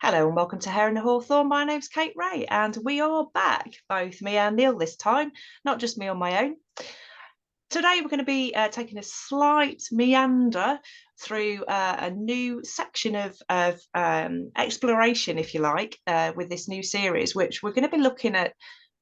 Hello and welcome to Hare and the Hawthorn. My name's Kate Ray and we are back, both me and Neil this time, not just me on my own. Today we're going to be taking a slight meander through a new section of exploration, if you like, with this new series, which we're going to be looking at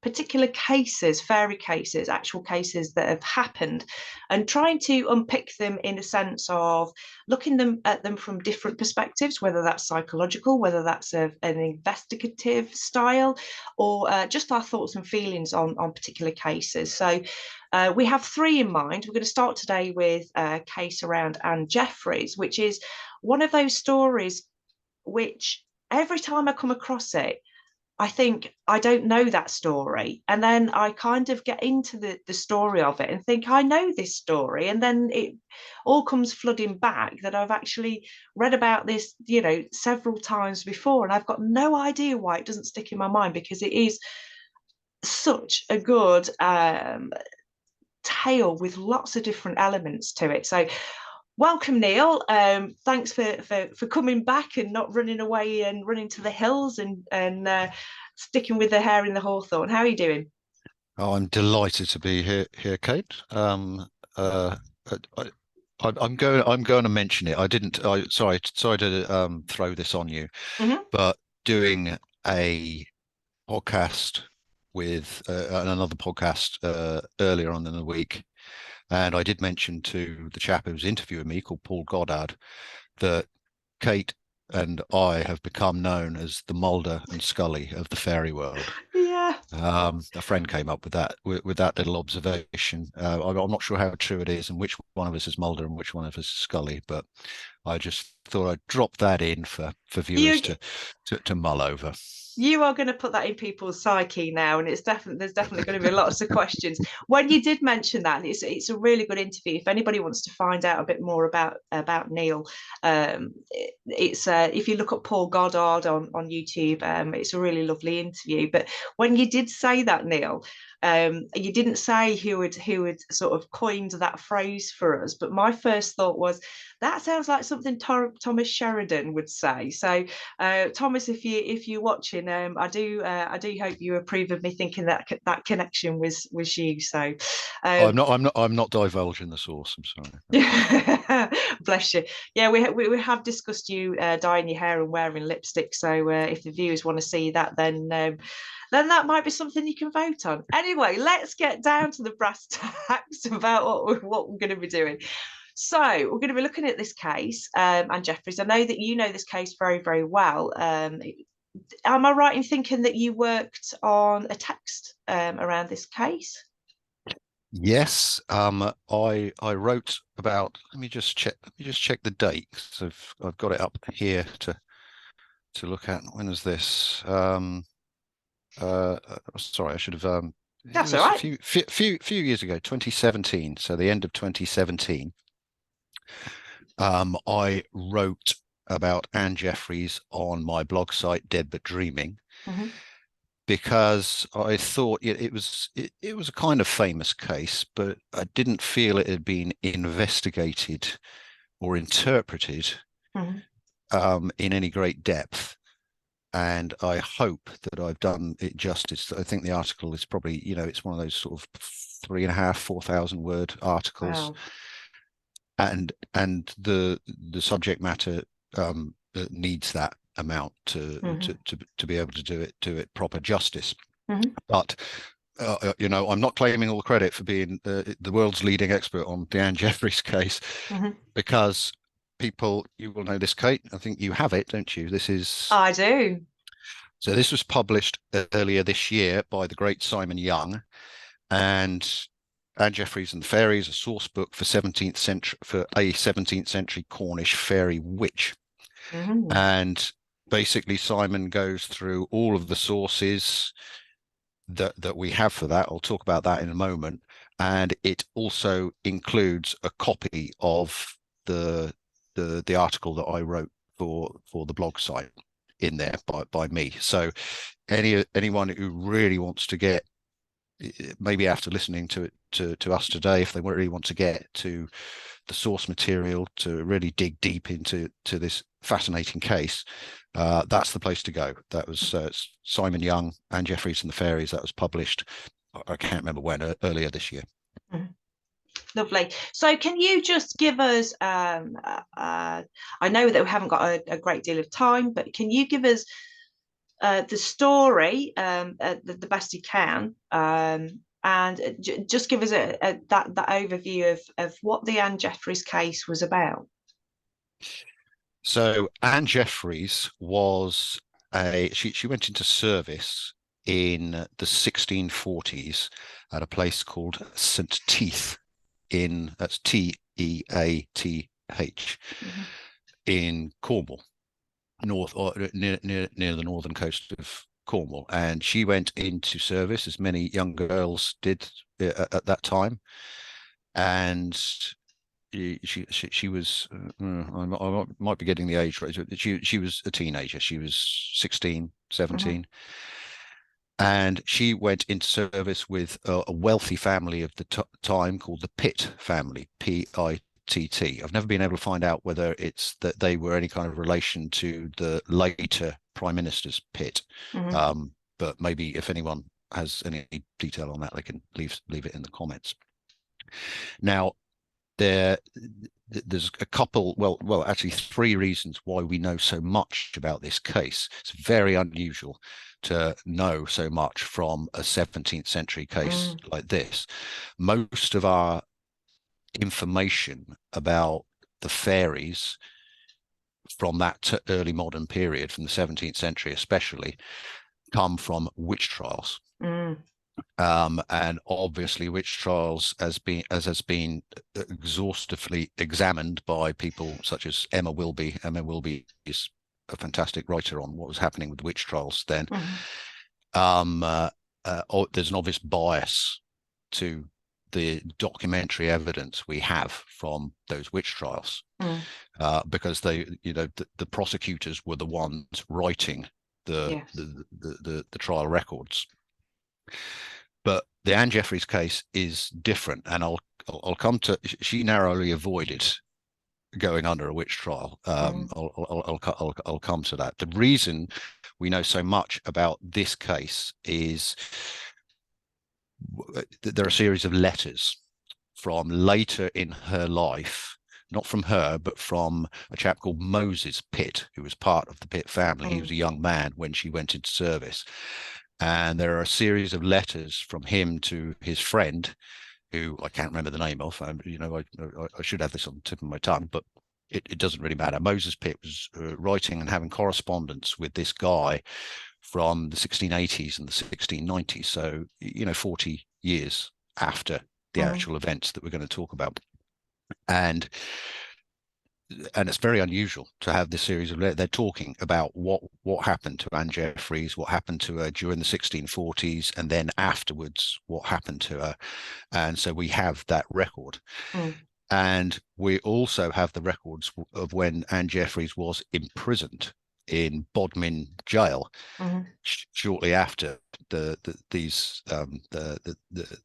particular cases, fairy cases, actual cases that have happened, and trying to unpick them in a sense of looking at them from different perspectives, whether that's psychological, whether that's an investigative style, or just our thoughts and feelings on particular cases. So we have three in mind. We're going to start today with a case around Ann Jefferies, which is one of those stories which every time I come across it, I think I don't know that story. And then I kind of get into the story of it and think I know this story. And then it all comes flooding back that I've actually read about this, several times before. And I've got no idea why it doesn't stick in my mind, because it is such a good tale with lots of different elements to it. So welcome, Neil. Thanks for coming back and not running away and running to the hills and sticking with the Hare in the Hawthorn. How are you doing? Oh, I'm delighted to be here, Kate. I'm going to mention it. I didn't. Sorry to throw this on you, Mm-hmm. but doing a podcast with another podcast earlier on in the week, and I did mention to the chap who was interviewing me, called Paul Goddard, that Kate and I have become known as the Mulder and Skully of the fairy world. Yeah. A friend came up with that little observation. I'm not sure how true it is and which one of us is Mulder and which one of us is Scully, but I just thought I'd drop that in for viewers You to mull over. you are going to put that in people's psyche now, and there's definitely going to be lots of questions. When you did mention that, and it's a really good interview. If anybody wants to find out a bit more about Neil, it's if you look up Paul Goddard on YouTube, it's a really lovely interview. But when you did say that, Neil, you didn't say who had sort of coined that phrase for us, but my first thought was that sounds like something Thomas Sheridan would say. So, Thomas, if you're watching, I do hope you approve of me thinking that connection was you. So, I'm um, not. I'm not divulging the source. I'm sorry. bless you. Yeah, we have discussed you dyeing your hair and wearing lipstick. So, if the viewers want to see that, then that might be something you can vote on. Anyway, let's get down to the brass tacks about what we're going to be doing. So we're going to be looking at this case, Ann Jefferies. I know that you know this case very, very well. Am I right in thinking that you worked on a text around this case? Yes, I wrote about. Let me just check. Let me just check the date. So I've got it up here to look at. When was this? Sorry, I should have. It That's all was a right. few years ago, 2017. So the end of 2017. I wrote about Ann Jefferies on my blog site, Dead But Dreaming, Mm-hmm. because I thought it was a kind of famous case, but I didn't feel it had been investigated or interpreted Mm-hmm. in any great depth. And I hope that I've done it justice. I think the article is probably, it's one of those sort of 3,500-4,000 word articles, Wow. and the subject matter needs that amount Mm-hmm. to be able to do it proper justice. Mm-hmm. But I'm not claiming all the credit for being the world's leading expert on the Ann Jefferies case, Mm-hmm. because you will know this, Kate. I think you have it, don't you? I do. This was published earlier this year by the great Simon Young, and Ann Jefferies and the Fairies, a source book for a 17th century Cornish fairy witch. Mm-hmm. And basically Simon goes through all of the sources that we have for that. I'll talk about that in a moment. And it also includes a copy of the article that I wrote for the blog site in there by me. So anyone who really wants to get, maybe after listening to us today, if they really want to get to the source material, to really dig deep into this fascinating case, that's the place to go. That was Simon Young, Ann Jefferies and the Fairies. That was published, I can't remember when, earlier this year. Mm. Lovely. So can you just give us, I know that we haven't got a great deal of time, but can you give us the story the best you can, and just give us that overview of what the Ann Jefferies case was about? So Ann Jefferies was she went into service in the 1640s at a place called St. Teith that's Teath Mm-hmm. in Cornwall, north or near the northern coast of Cornwall. And she went into service, as many young girls did at that time. And she was I might be getting the age right. She was a teenager. She was 16, 17. Mm-hmm. And she went into service with a wealthy family of the time called the Pitt family, Pitt. I've never been able to find out whether it's that they were any kind of relation to the later Prime Minister's Pitt. Mm-hmm. But maybe if anyone has any detail on that, they can leave it in the comments. Now, there's a couple, actually three reasons why we know so much about this case. It's very unusual to know so much from a 17th century case like this. Most of our information about the fairies from that early modern period, from the 17th century especially, come from witch trials. And obviously witch trials has been exhaustively examined by people such as Emma Wilby. Emma Wilby is a fantastic writer on what was happening with witch trials then. There's an obvious bias to the documentary evidence we have from those witch trials, because the prosecutors were the ones writing the trial records. But the Ann Jefferies case is different, and I'll come to. She narrowly avoided going under a witch trial. I'll come to that. The reason we know so much about this case is there are a series of letters from later in her life, not from her, but from a chap called Moses Pitt, who was part of the Pitt family. He was a young man when she went into service. And there are a series of letters from him to his friend, who I can't remember the name of. I should have this on the tip of my tongue, but it doesn't really matter. Moses Pitt was writing and having correspondence with this guy from the 1680s and the 1690s. So, 40 years after the actual events that we're going to talk about. And it's very unusual to have this series of they're talking about what happened to Ann Jefferies, what happened to her during the 1640s, and then afterwards what happened to her. And so we have that record. And we also have the records of when Ann Jefferies was imprisoned in Bodmin jail shortly after the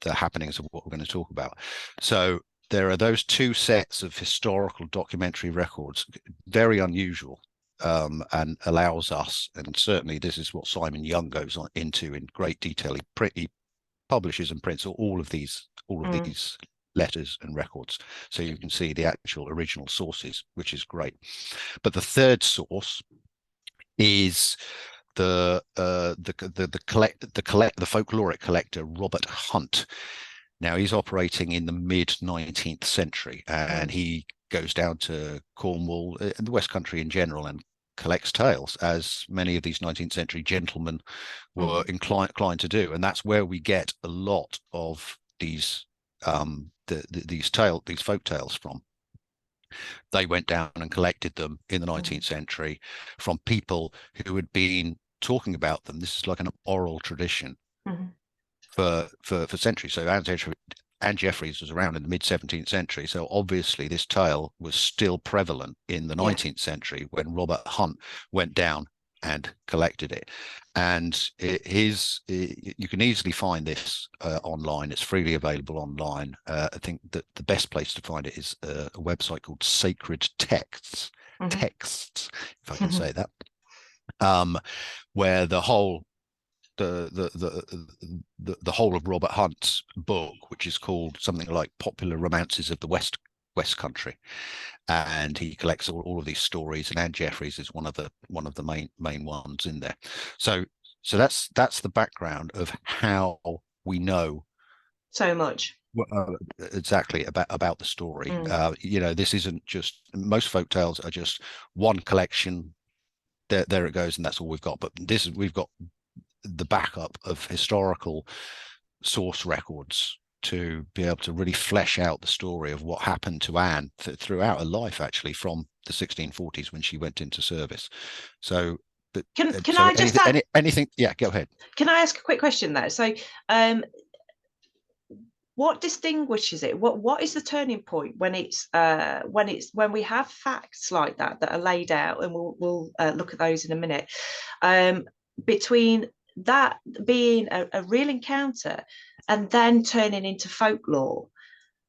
happenings of what we're going to talk about. So there are those two sets of historical documentary records, very unusual, and allows us, and certainly this is what Simon Young goes on into in great detail. He publishes and prints all of these letters and records, so you can see the actual original sources, which is great. But the third source is the folkloric collector Robert Hunt. Now, he's operating in the mid-19th century, and he goes down to Cornwall and the West Country in general and collects tales, as many of these 19th century gentlemen were inclined to do. And that's where we get a lot of these folk tales from. They went down and collected them in the 19th century from people who had been talking about them. This is like an oral tradition for centuries. So Ann Jefferies was around in the mid-17th century. So obviously this tale was still prevalent in the 19th century when Robert Hunt went down and collected it. And you can easily find this online. It's freely available online. I think that the best place to find it is a website called Sacred Texts, Texts, if I can say that, where the whole the whole of Robert Hunt's book, which is called something like Popular Romances of the West Country, and he collects all of these stories, and Ann Jefferies is one of the main ones in there. So that's the background of how we know so much exactly about the story. This isn't just, most folk tales are just one collection, there it goes, and that's all we've got. But we've got the backup of historical source records to be able to really flesh out the story of what happened to Anne throughout her life, actually, from the 1640s when she went into service. So, but can I just add anything? Yeah, go ahead. Can I ask a quick question there? So, what distinguishes it? What is the turning point when we have facts like that are laid out, and we'll look at those in a minute, between that being a real encounter and then turning into folklore?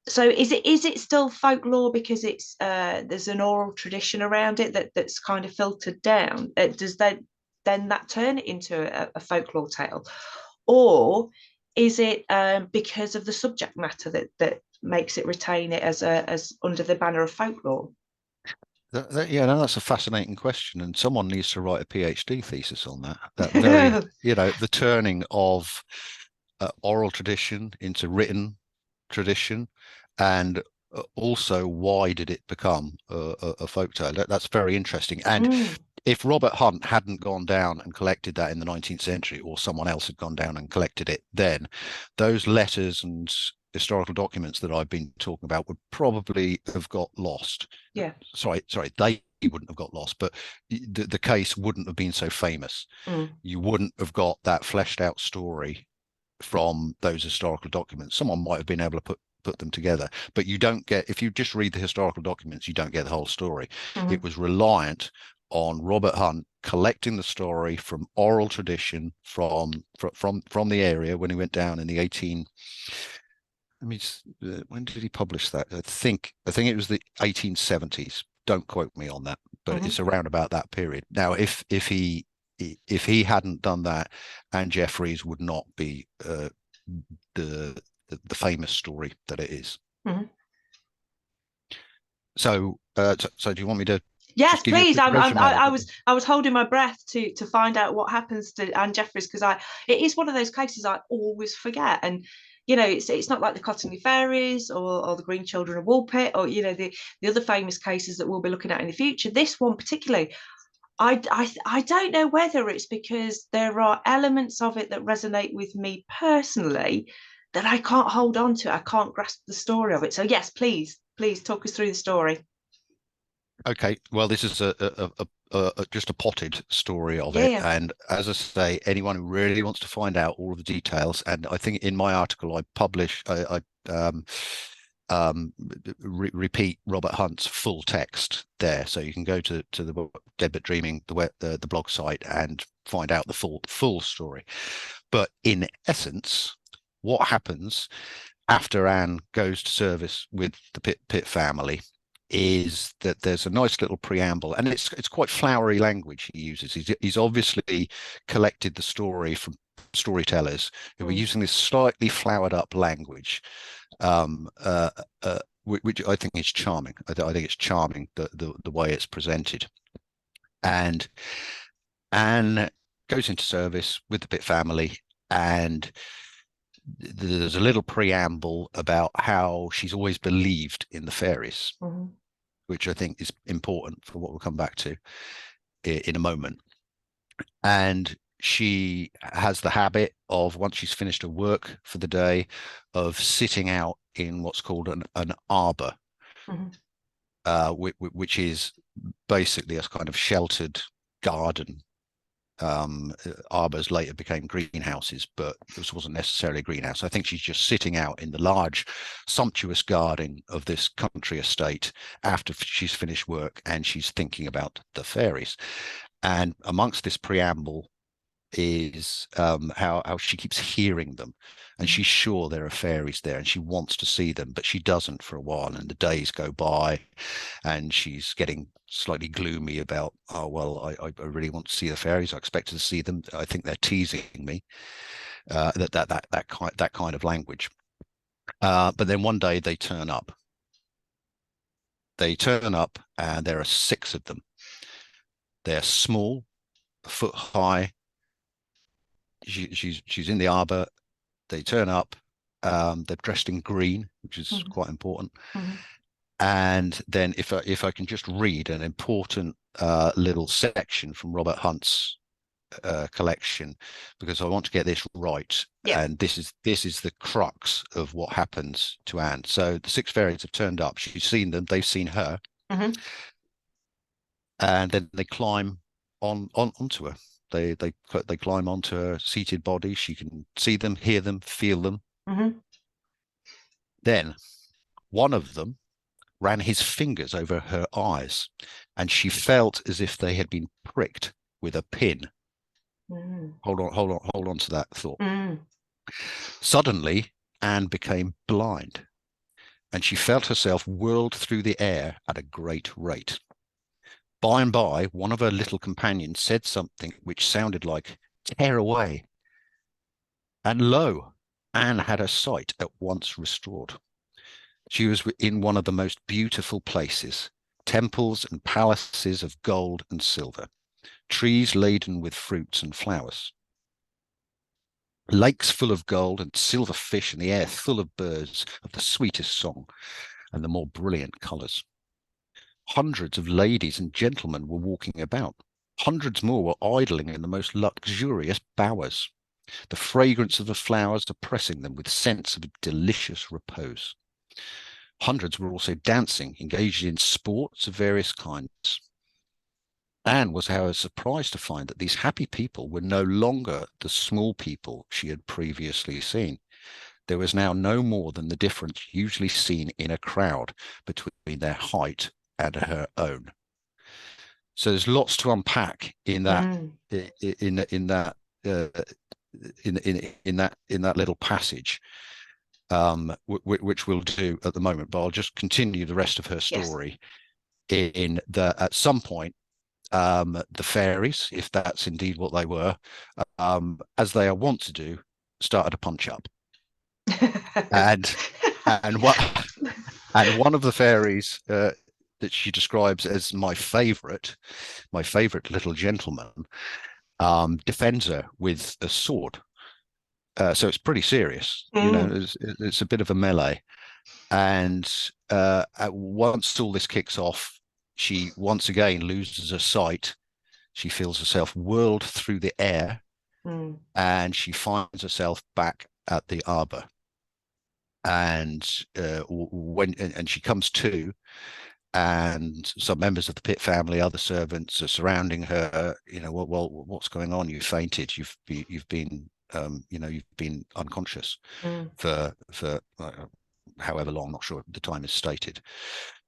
So is it still folklore because it's there's an oral tradition around it that's kind of filtered down? Does then that turn it into a folklore tale, or is it because of the subject matter that makes it retain it as under the banner of folklore? Yeah, no, that's a fascinating question, and someone needs to write a PhD thesis on that. That very, the turning of oral tradition into written tradition, and also why did it become a folktale? That's very interesting. And if Robert Hunt hadn't gone down and collected that in the 19th century, or someone else had gone down and collected it then, those letters and historical documents that I've been talking about would probably have got lost. Yeah. Sorry, they wouldn't have got lost, but the case wouldn't have been so famous. You wouldn't have got that fleshed out story from those historical documents. Someone might have been able to put them together, but you don't get, if you just read the historical documents, you don't get the whole story. It was reliant on Robert Hunt collecting the story from oral tradition from the area when he went down in the 18. I mean, when did he publish that? I think it was the 1870s. Don't quote me on that, but it's around about that period. Now, if he hadn't done that, Ann Jefferies would not be the famous story that it is. So do you want me to? Yes, please. I was holding my breath to find out what happens to Ann Jefferies, because it is one of those cases I always forget. And it's not like the Cottingley Fairies or the Green Children of Woolpit, or the other famous cases that we'll be looking at in the future. This one particularly, I don't know whether it's because there are elements of it that resonate with me personally that I can't hold on to. I can't grasp the story of it. So yes, please talk us through the story. Okay, well, this is just a potted story of it. Yeah. And as I say, anyone who really wants to find out all of the details, and I think in my article I publish, repeat Robert Hunt's full text there, so you can go to the Dead But Dreaming, the blog site, and find out the full story. But in essence, what happens after Anne goes to service with the Pitt family is that there's a nice little preamble, and it's quite flowery language he uses. He's obviously collected the story from storytellers who are using this slightly flowered up language, which I think is charming. I think it's charming, the way it's presented. And Anne goes into service with the Pitt family, and there's a little preamble about how she's always believed in the fairies, which I think is important for what we'll come back to in a moment. And she has the habit of, once she's finished her work for the day, of sitting out in what's called an arbor, which is basically a kind of sheltered garden arbors later became greenhouses, but this wasn't necessarily a greenhouse. I think she's just sitting out in the large, sumptuous garden of this country estate after she's finished work, and she's thinking about the fairies. And amongst this preamble is how she keeps hearing them, and she's sure there are fairies there, and she wants to see them, but she doesn't for a while, and the days go by, and she's getting slightly gloomy about, oh well, I really want to see the fairies. I expected to see them. I think they're teasing me. That kind of language. But then one day they turn up. They turn up, and there are 6 of them. They're small, a foot high. She's in the arbor. They turn up. They're dressed in green, which is quite important. And then if I can just read an important little section from Robert Hunt's collection, because I want to get this right. Yeah. And this is the crux of what happens to Anne. So the 6 fairies have turned up. She's seen them. They've seen her. And then they climb onto her. They climb onto her seated body. She can see them, hear them, feel them. Then one of them ran his fingers over her eyes, and she felt as if they had been pricked with a pin. Hold on to that thought. Suddenly, Anne became blind, and she felt herself whirled through the air at a great rate. By and by, one of her little companions said something which sounded like, "Tear away." And lo, Anne had her sight at once restored. She was in one of the most beautiful places, temples and palaces of gold and silver, trees laden with fruits and flowers, lakes full of gold and silver fish, and the air full of birds of the sweetest song and the more brilliant colours. Hundreds of ladies and gentlemen were walking about. Hundreds more were idling in the most luxurious bowers, the fragrance of the flowers oppressing them with sense of delicious repose. Hundreds were also dancing, engaged in sports of various kinds. Anne was, however, surprised to find that these happy people were no longer the small people she had previously seen. There was now no more than the difference usually seen in a crowd between their height and her own. So there's lots to unpack in that in that little passage, which we'll do at the moment. But I'll just continue the rest of her story. In that, at some point, the fairies, if that's indeed what they were, as they are wont to do, started to punch up, and one of the fairies that she describes as my favorite little gentleman, defends her with a sword. So it's pretty serious. It's a bit of a melee. And once all this kicks off, she once again loses her sight. She feels herself whirled through the air, and she finds herself back at the arbor. And when she comes to, and some members of the Pitt family, other servants, are surrounding her. Well, what's going on? You fainted. You've been unconscious for however long. Not sure the time is stated.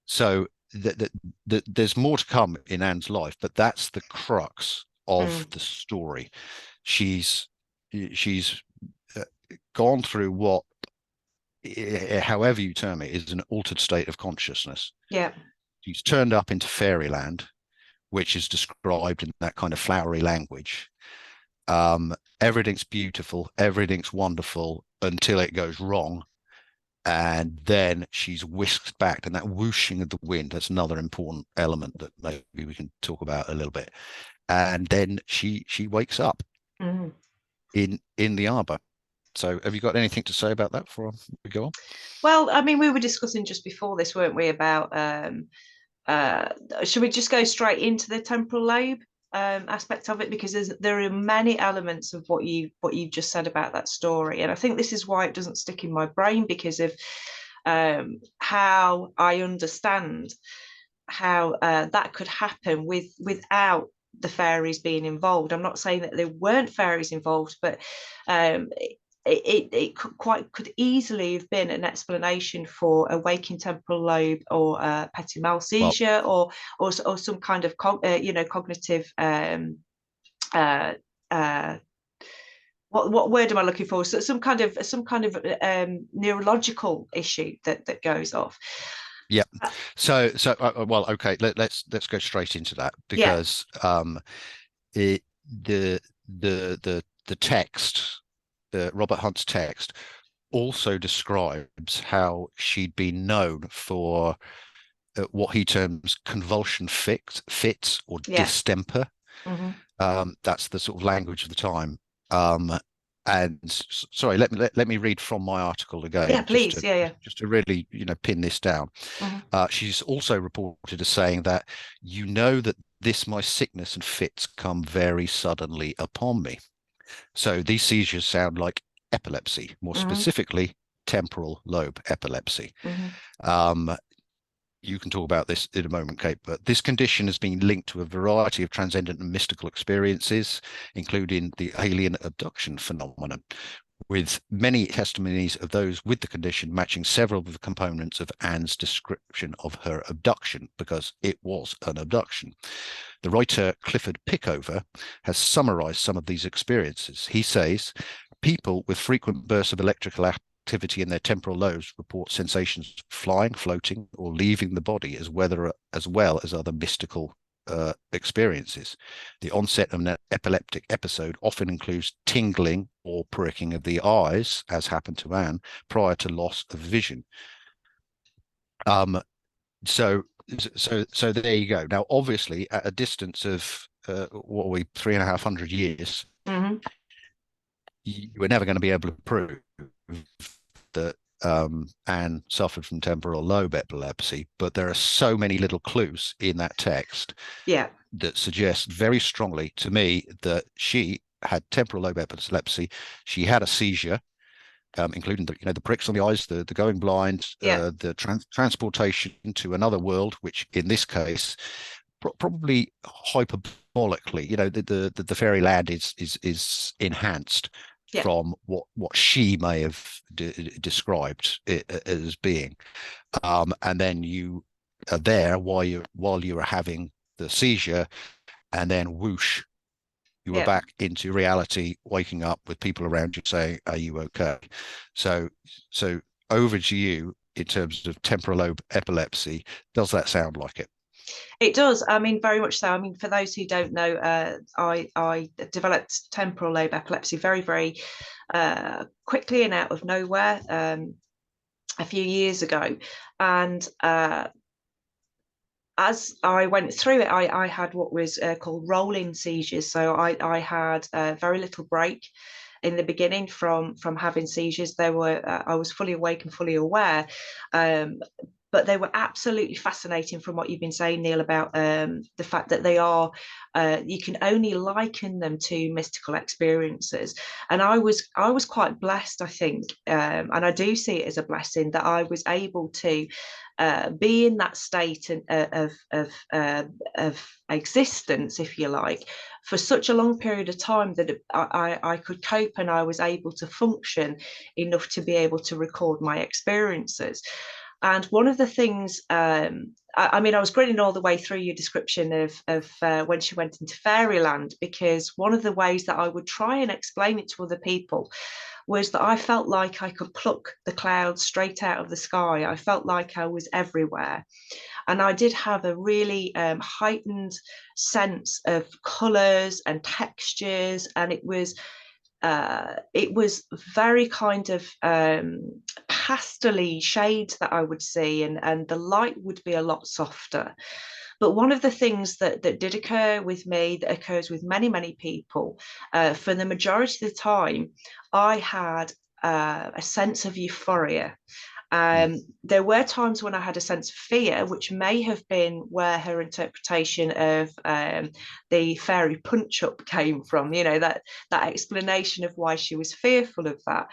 So there's more to come in Anne's life, but that's the crux of the story. She's gone through what, however you term it, is an altered state of consciousness. She's turned up into fairyland, which is described in that kind of flowery language. Everything's beautiful, everything's wonderful until it goes wrong. And then she's whisked back, and that whooshing of the wind, that's another important element that maybe we can talk about a little bit. And then she wakes up in the arbor. So have you got anything to say about that before we go on? Well, I mean, we were discussing just before this, weren't we, about should we just go straight into the temporal lobe aspect of it, because there are many elements of what you've just said about that story, and I think this is why it doesn't stick in my brain, because of how I understand how that could happen without the fairies being involved. I'm not saying that there weren't fairies involved, but it could easily have been an explanation for a waking temporal lobe or a petit mal Well, seizure, or some kind of cognitive uh, uh, what word am I looking for? So some kind of neurological issue that goes off. yeah. Well, okay. Let's go straight into that, Yeah, because it the text, Robert Hunt's text, also describes how she'd been known for what he terms convulsion fits or yeah. distemper. Hmm. That's the sort of language of the time. And sorry, let me read from my article Yeah, again, please. Yeah, yeah. just to really, pin this down. Hmm. She's also reported as saying that, that this my sickness and fits come very suddenly upon me. So these seizures sound like epilepsy, more Hmm. specifically temporal lobe epilepsy. Hmm. Um, you can talk about this in a moment, Kate, but this condition has been linked to a variety of transcendent and mystical experiences, including the alien abduction phenomenon, with many testimonies of those with the condition matching several of the components of Anne's description of her abduction, because it was an abduction. The writer Clifford Pickover has summarized some of these experiences. He says, people with frequent bursts of electrical activity in their temporal lobes report sensations of flying, floating, or leaving the body, as well as other mystical experiences. The onset of an epileptic episode often includes tingling or pricking of the eyes, as happened to Anne, prior to loss of vision. Um, so there you go. Now, obviously, at a distance of what are we, 3,500 years, Hmm. you were never going to be able to prove that Anne suffered from temporal lobe epilepsy. But there are so many little clues in that text Yeah, that suggest very strongly to me that she had temporal lobe epilepsy. She had a seizure, including the pricks on the eyes, the going blind, yeah, the transportation to another world, which in this case probably hyperbolically, the fairyland is enhanced yeah, from what she may have described it as being, and then you are there while you are having the seizure, and then whoosh, you were yeah. back into reality, waking up with people around you saying, "Are you okay?" So, so over to you in terms of temporal lobe epilepsy. Does that sound like it? It does. I mean, very much so. I mean, for those who don't know, I developed temporal lobe epilepsy very, very quickly and out of nowhere a few years ago, and as I went through it, I had what was called rolling seizures. So I had very little break in the beginning from having seizures. I was fully awake and fully aware, um, but they were absolutely fascinating from what you've been saying, Neil, about the fact that you can only liken them to mystical experiences. And I was quite blessed, I think, and I do see it as a blessing that I was able to be in that state of existence, if you like, for such a long period of time that I could cope, and I was able to function enough to be able to record my experiences. And one of the things, I mean, I was grinning all the way through your description of when she went into fairyland, because one of the ways that I would try and explain it to other people was that I felt like I could pluck the clouds straight out of the sky. I felt like I was everywhere. And I did have a really heightened sense of colours and textures. And it was very kind of pastely shades that I would see, and the light would be a lot softer. But one of the things that did occur with me, that occurs with many, many people, for the majority of the time, I had a sense of euphoria. Mm. There were times when I had a sense of fear, which may have been where her interpretation of the fairy punch up came from. That explanation of why she was fearful of that.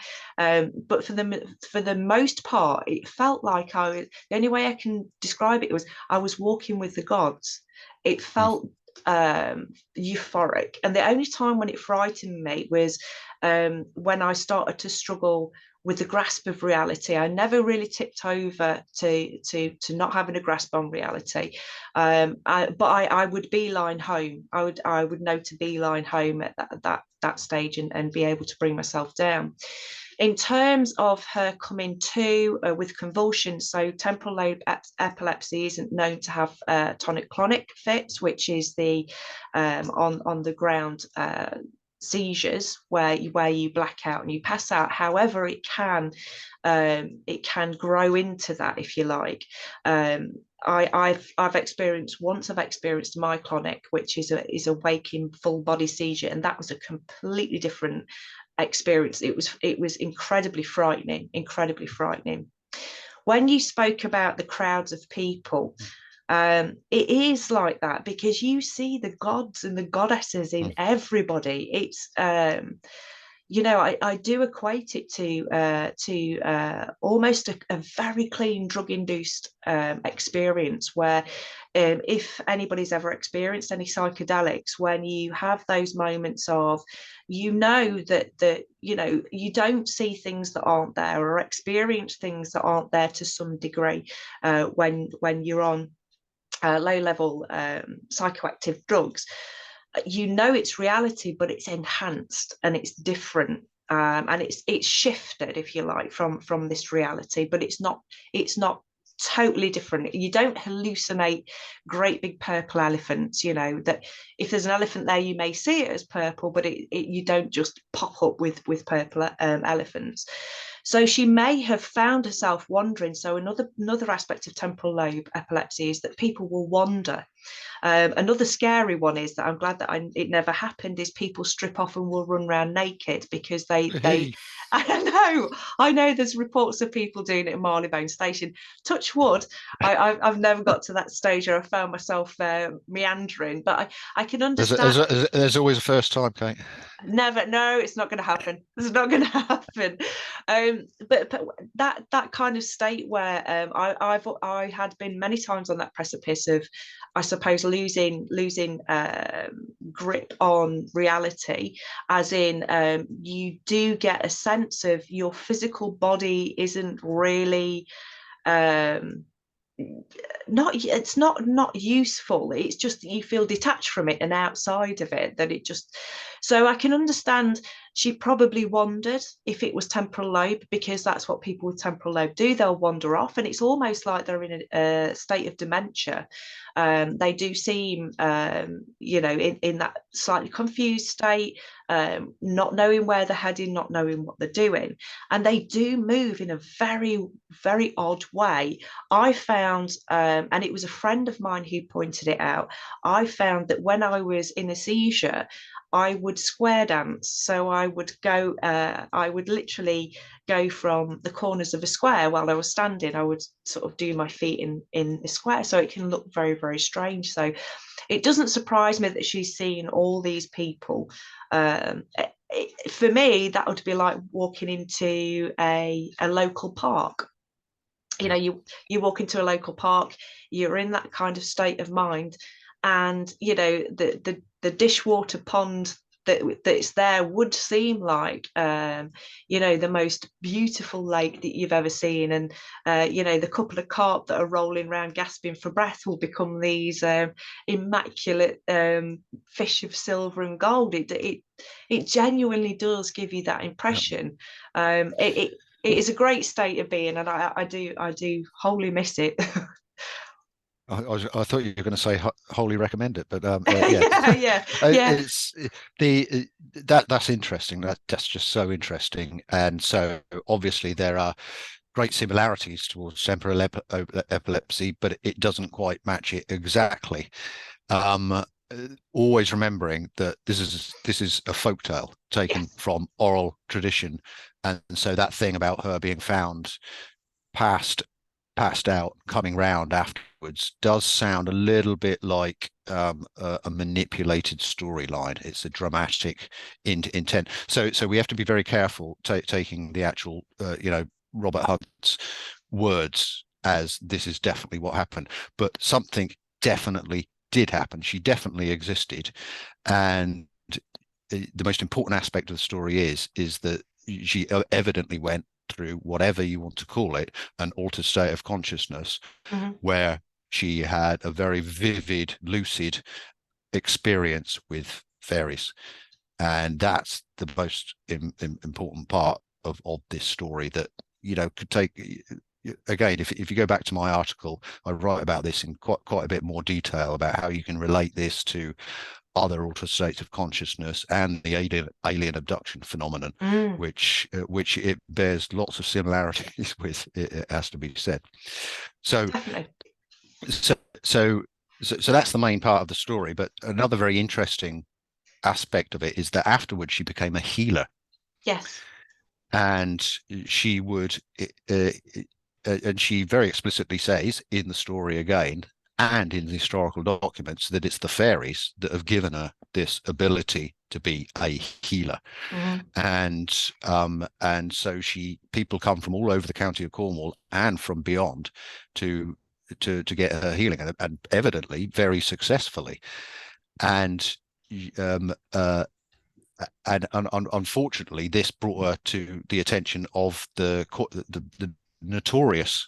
But for the most part, it felt like the only way I can describe it was I was walking with the gods. It Mm. felt euphoric. And the only time when it frightened me was when I started to struggle with the grasp of reality. I never really tipped over to not having a grasp on reality. But I would beeline home. I would know to beeline home at that stage, and be able to bring myself down. In terms of her coming to with convulsions, so temporal lobe epilepsy isn't known to have tonic-clonic fits, which is the on the ground seizures where you black out and you pass out. However, it can grow into that, if you like. I've experienced myoclonic, which is a waking full body seizure, and that was a completely different experience. It was incredibly frightening, incredibly frightening. When you spoke about the crowds of people, it is like that because you see the gods and the goddesses in everybody. It's I do equate it to almost a very clean drug-induced experience where if anybody's ever experienced any psychedelics, when you have those moments of, that you don't see things that aren't there or experience things that aren't there to some degree when you're on low-level psychoactive drugs. It's reality, but it's enhanced and it's different, and it's shifted, if you like, from this reality, but it's not totally different. You don't hallucinate great big purple elephants, that if there's an elephant there you may see it as purple, but you don't just pop up with purple elephants. So she may have found herself wandering. So another aspect of temporal lobe epilepsy is that people will wander. Another scary one is that I'm glad that it never happened, is people strip off and will run around naked because they I know there's reports of people doing it in Marylebone Station. Touch wood, I've never got to that stage where I found myself meandering, but I can understand. There's always a first time, Kate. Never, no, it's not going to happen. It's not going to happen. But that kind of state where I had been many times on that precipice of, I suppose, losing grip on reality, as in you do get a sense of your physical body isn't really it's not useful. It's just that you feel detached from it and outside of it, that it just. So I can understand she probably wondered if it was temporal lobe, because that's what people with temporal lobe do. They'll wander off, and it's almost like they're in a state of dementia. They do seem in that slightly confused state, not knowing where they're heading, not knowing what they're doing, and they do move in a very, very odd way. I found, and it was a friend of mine who pointed it out, I found that when I was in a seizure, I would square dance. So I would literally go from the corners of a square while I was standing. I would sort of do my feet in the square. So it can look very, very strange. So it doesn't surprise me that she's seen all these people. For me, that would be like walking into a local park. You walk into a local park, you're in that kind of state of mind, and the dishwater pond that's there would seem like the most beautiful lake that you've ever seen, and the couple of carp that are rolling around gasping for breath will become these immaculate fish of silver and gold. It genuinely does give you that impression. It is a great state of being, and I do wholly miss it. I thought you were going to say wholly recommend it, but yeah, yeah. it's that's interesting. That's just so interesting, and so obviously there are great similarities towards temporal epilepsy, but it doesn't quite match it exactly. Always remembering that this is a folktale taken from oral tradition, and so that thing about her being found passed out, coming round afterwards, does sound a little bit like a manipulated storyline. It's a dramatic intent. So we have to be very careful taking the actual, Robert Hunt's words as this is definitely what happened. But something definitely did happen. She definitely existed, and the most important aspect of the story is that she evidently went through whatever you want to call it, an altered state of consciousness, Mm-hmm. where she had a very vivid, lucid experience with fairies. And that's the most important part of this story that, could take, again, if you go back to my article, I write about this in quite a bit more detail about how you can relate this to other altered states of consciousness and the alien abduction phenomenon, Mm, which it bears lots of similarities with, it has to be said. So definitely. so so so that's the main part of the story. But another very interesting aspect of it is that afterwards she became a healer, Yes. and she would and she very explicitly says in the story again and in the historical documents that it's the fairies that have given her this ability to be a healer. Mm-hmm. And so people come from all over the county of Cornwall and from beyond to get her healing, and evidently very successfully. And um, uh, and unfortunately, this brought her to the attention of the notorious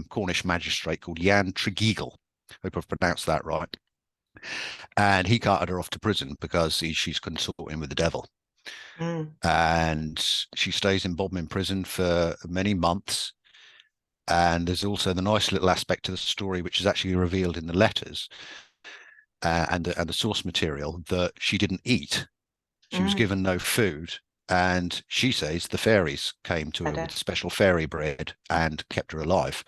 Cornish magistrate called Jan Tregeagle. Hope I've pronounced that right. And he carted her off to prison because she's consorting with the devil. Mm, And she stays in Bodmin prison for many months. And there's also the nice little aspect to the story, which is actually revealed in the letters and the source material, that she didn't eat. She was mm, given no food, and she says the fairies came to her better. with special fairy bread and kept her alive.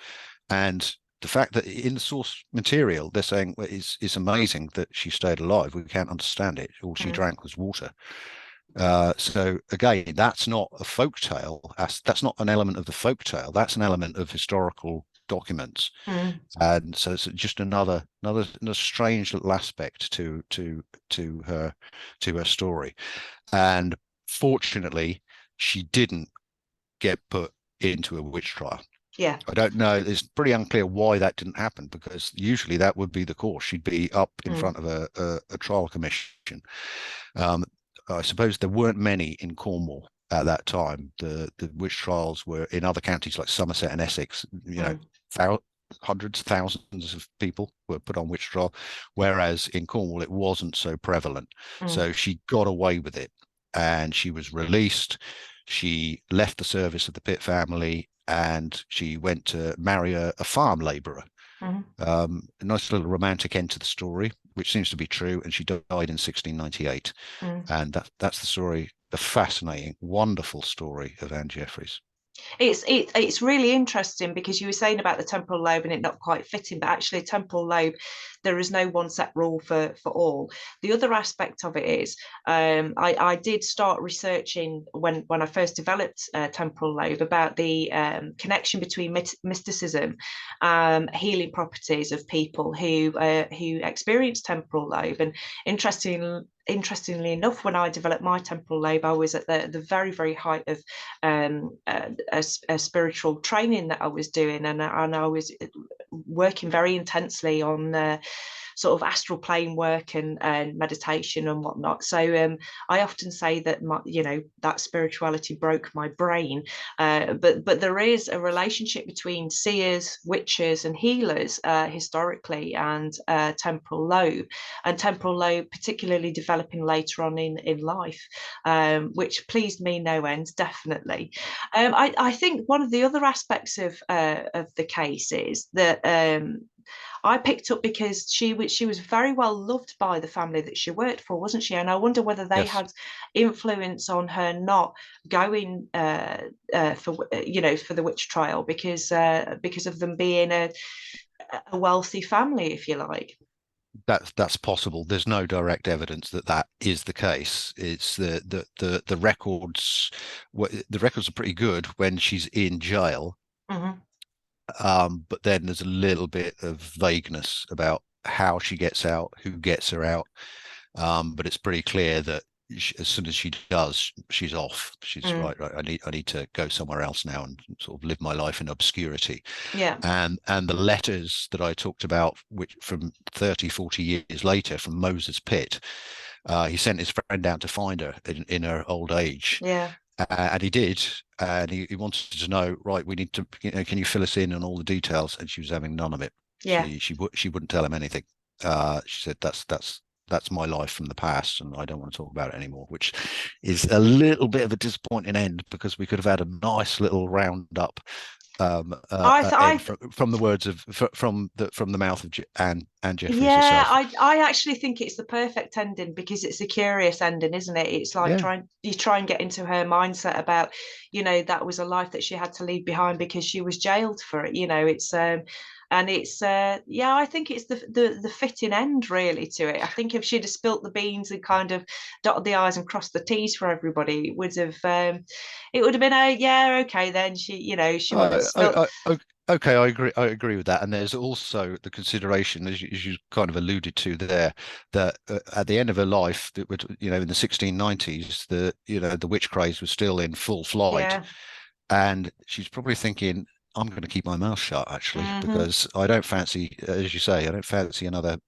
And the fact that in the source material they're saying, well, it's amazing that she stayed alive. We can't understand it. All she Mm, drank was water. So again, that's not a folk tale. That's not an element of the folk tale. That's an element of historical documents. mm, And so it's just another strange little aspect to her story. And fortunately, she didn't get put into a witch trial. yeah. I don't know. It's pretty unclear why that didn't happen, because usually that would be the course. She'd be up in Mm, front of a trial commission. Um, I suppose there weren't many in Cornwall at that time. The witch trials were in other counties like Somerset and Essex. mm, Hundreds, thousands of people were put on witch trial, whereas in Cornwall it wasn't so prevalent. mm, So she got away with it, and she was released. She left the service of the Pitt family, and she went to marry a farm labourer. mm, A nice little romantic end to the story, which seems to be true. And she died in 1698. mm. And that's the story, the fascinating, wonderful story of Ann Jefferies. It's really interesting because you were saying about the temporal lobe and it not quite fitting, but actually temporal lobe, there is no one set rule for all. The other aspect of it is I did start researching when I first developed temporal lobe about the connection between mysticism, healing properties of people who experience temporal lobe. And interestingly enough, when I developed my temporal lobe, I was at the very, very height of a spiritual training that I was doing, and I was working very intensely on sort of astral plane work and meditation and whatnot. So I often say that that spirituality broke my brain, but there is a relationship between seers, witches, and healers historically, and temporal lobe particularly developing later on in life, which pleased me no end, definitely. I think one of the other aspects of the case is that I picked up because she was very well loved by the family that she worked for, wasn't she? And I wonder whether they Yes, had influence on her not going for the witch trial because of them being a wealthy family, if you like. that's possible. There's no direct evidence that that is the case. It's the records. The records are pretty good when she's in jail, Mm-hmm. but then there's a little bit of vagueness about how she gets out, who gets her out. But it's pretty clear that as soon as she does, she's off. She's Mm. right. I need to go somewhere else now and sort of live my life in obscurity. Yeah. And the letters that I talked about, which from 30, 40 years later from Moses Pitt, he sent his friend out to find her in her old age. Yeah. And he did, and he wanted to know, right, we need to, can you fill us in on all the details? And she was having none of it. Yeah. She wouldn't tell him anything. She said, that's my life from the past, and I don't want to talk about it anymore, which is a little bit of a disappointing end, because we could have had a nice little roundup I end from the words of from the mouth of Ann Jefferies Yeah, herself. I actually think it's the perfect ending because it's a curious ending, isn't it? It's like Yeah. you try and get into her mindset about, that was a life that she had to leave behind because she was jailed for it. It's and it's yeah, I think it's the fitting end really to it. I think if she'd have spilt the beans and kind of dotted the I's and crossed the T's for everybody, it would have been a yeah, okay then she wouldn't have spilt. Okay, I agree with that. And there's also the consideration, as you kind of alluded to there, that at the end of her life, that would, in the 1690s, the witch craze was still in full flight, Yeah. and she's probably thinking, I'm going to keep my mouth shut, actually, Hmm. because I don't fancy, as you say, I don't fancy another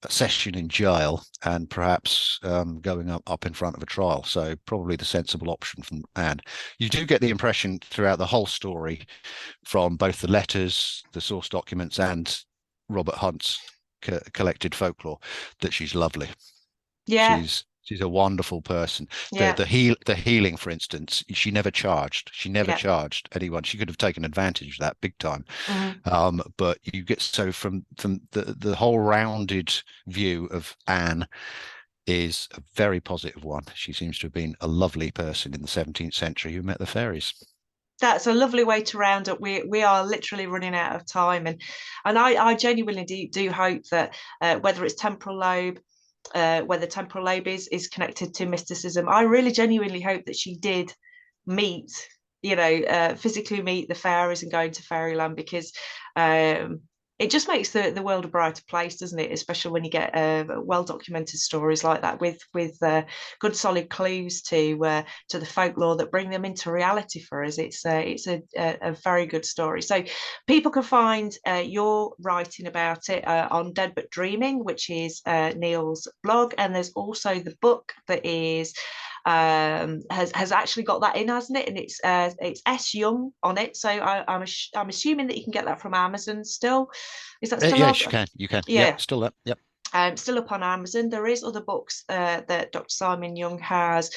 a session in jail, and perhaps going up in front of a trial. So probably the sensible option from Anne. You do get the impression throughout the whole story, from both the letters, the source documents, and Robert Hunt's collected folklore, that she's lovely. Yeah. She's a wonderful person. Yeah. The healing, for instance, she never charged. She never Yeah. charged anyone. She could have taken advantage of that big time. Hmm. But you get, so from the whole rounded view of Anne is a very positive one. She seems to have been a lovely person in the 17th century who met the fairies. That's a lovely way to round up. We are literally running out of time, and I genuinely do hope that whether it's temporal lobe, whether temporal lobe is connected to mysticism, I really genuinely hope that she did meet, physically meet the fairies and go into fairyland, because um, it just makes the world a brighter place, doesn't it? Especially when you get well documented stories like that with good solid clues to the folklore that bring them into reality for us. It's a very good story. So people can find your writing about it on Dead But Dreaming, which is Neil's blog, and there's also the book that is has actually got that in, hasn't it? And it's S Young on it. So I'm assuming that you can get that from Amazon still. Is that still Yes, up? you can. You can. Yeah. Yep, still there. Yep. Still up on Amazon. There is other books that Dr. Simon Young has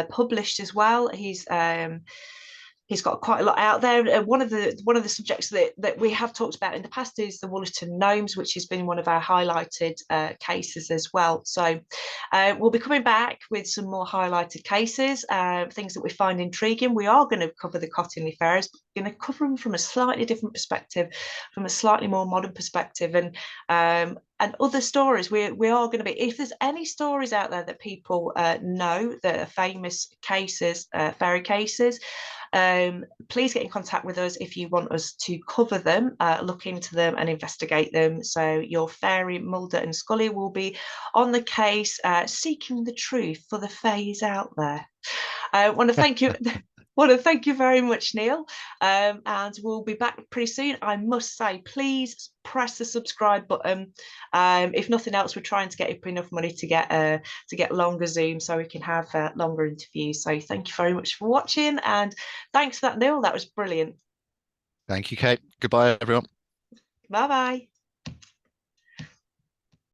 published as well. He's got quite a lot out there. One of the subjects that we have talked about in the past is the Wollerton Gnomes, which has been one of our highlighted cases as well. So we'll be coming back with some more highlighted cases, things that we find intriguing. We are going to cover the Cottingley Fairies, going to cover them from a slightly different perspective, from a slightly more modern perspective, and other stories. We are going to be, if there's any stories out there that people know that are famous cases, fairy cases, please get in contact with us if you want us to cover them, look into them and investigate them. So your fairy Mulder and Skully will be on the case, seeking the truth for the fays out there. I want to thank you. Want to thank you very much, Neil, and we'll be back pretty soon. I must say, please press the subscribe button. If nothing else, we're trying to get up enough money to get longer Zoom so we can have longer interviews. So thank you very much for watching, and thanks for that, Neil. That was brilliant. Thank you, Kate. Goodbye, everyone. Bye bye.